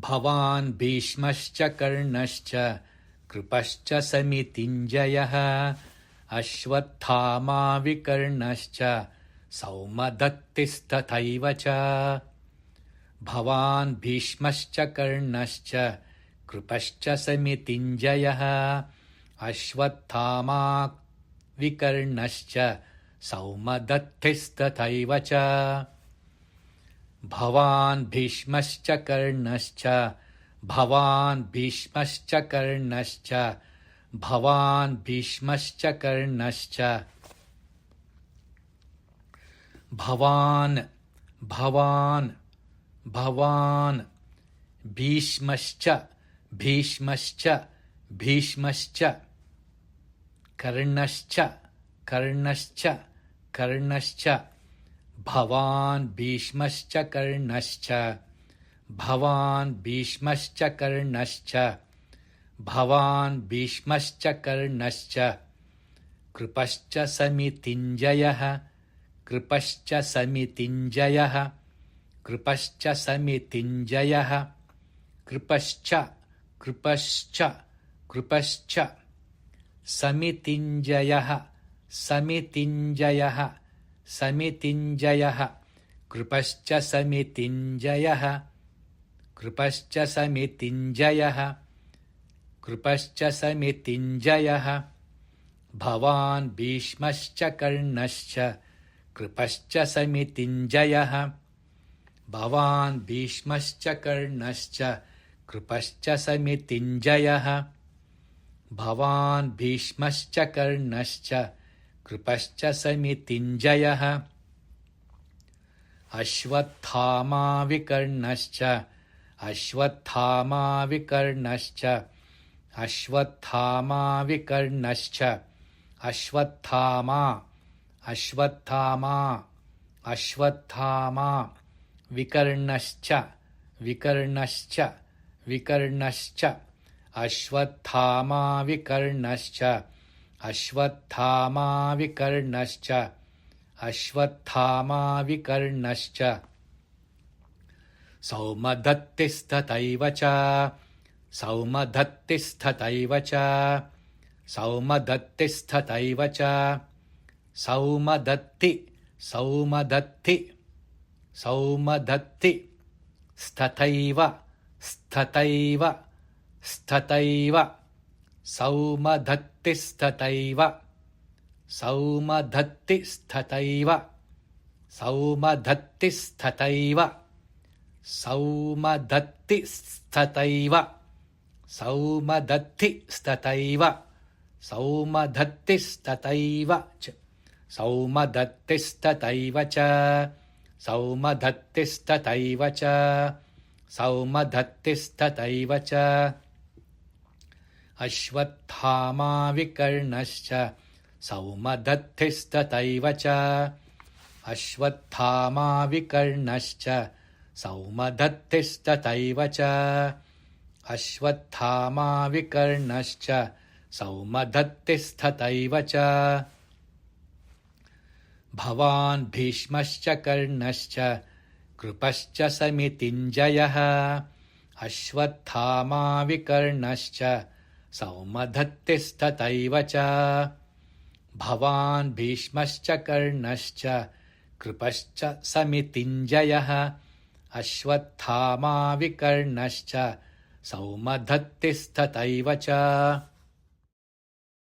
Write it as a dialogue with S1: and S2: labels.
S1: भवान् भीष्मश्च कर्णश्च कृपश्च समितिञ्जयः अश्वत्थामा विकर्णश्च सौमदत्तिस्तथैव च भवान् भीष्मश्च कर्णश्च कृपश्च समितिञ्जयः अश्वत्थामा विकर्णश्च सौमदत्तिस्तथैव च भवान् भीष्मश्च कर्णश्च भवान् भीष्मश्च कर्णश्च भवान् भीष्मश्च कर्णश्च भवान् भीष्मश्च भीष्मश्च भीष्मश्च कर्णश्च कर्णश्च कर्णश्च भवान् भीष्मश्च कर्णश्च भवान् भीष्मश्च कर्णश्च भवान् भीष्मश्च कर्णश्च कृपश्च समितिञ्जयः कृपश्च समितिञ्जयः कृपश्च समितिञ्जयः कृपश्च कृपश्च कृपश्च समितिञ्जयः समितिञ्जयः समितिञ्जयः कृपश्च समितिञ्जयः कृपश्च समितिञ्जयः कृपश्च समितिञ्जयः भवान् भीष्मश्च कर्णश्च कृपश्च समितिञ्जयः भवान् भीष्मश्च कर्णश्च कृपश्च समितिञ्जयः भवान् भीष्मश्च कर्णश्च कृपश्च समितिञ्जयः अश्वत्थामा विकर्णश्च अश्वत्थामा विकर्णश्च अश्वत्थामा विकर्णश्च अश्वत्थामा अश्वत्थामा अश्वत्थामा विकर्णश्च विकर्णश्च विकर्णश्च अश्वत्थामा विकर्णश्च अश्वत्थामा विकर्णश्च अश्वत्थामा विकर्णश्च सौमदत्तिस्तथैव च सौमदत्तिस्तथैव च सौमदत्तिस्तथैव च सौमदत्ति सौमदत्ति सौमदत्ति स्तथैव स्तथैव स्तथैव सौमदत्तिस्तथैव सौमदत्तिस्तथैव सौमदत्तिस्तथैव सौमदत्तिस्तथैव सौमदत्तिस्तथैव सौमदत्तिस्तथैव च सौमदत्तिस्तथैव च सौमदत्तिस्तथैव च सौमदत्तिस्तथैव च अश्वत्थामा विकर्णश्च सौमदत्तिस्तथैव च अश्वत्थामा विकर्णश्च सौमदत्तिस्तथैव च अश्वत्थामा विकर्णश्च सौमदत्तिस्तथैव च भवान् भीष्मश्च कर्णश्च कृपश्च समितिञ्जयः अश्वत्थामा विकर्णश्च सौमदत्तिस्तथैव च भवान् भीष्मश्च कर्णश्च कृपश्च समितिञ्जयः अश्वत्थामा विकर्णश्च सौमदत्तिस्तथैव च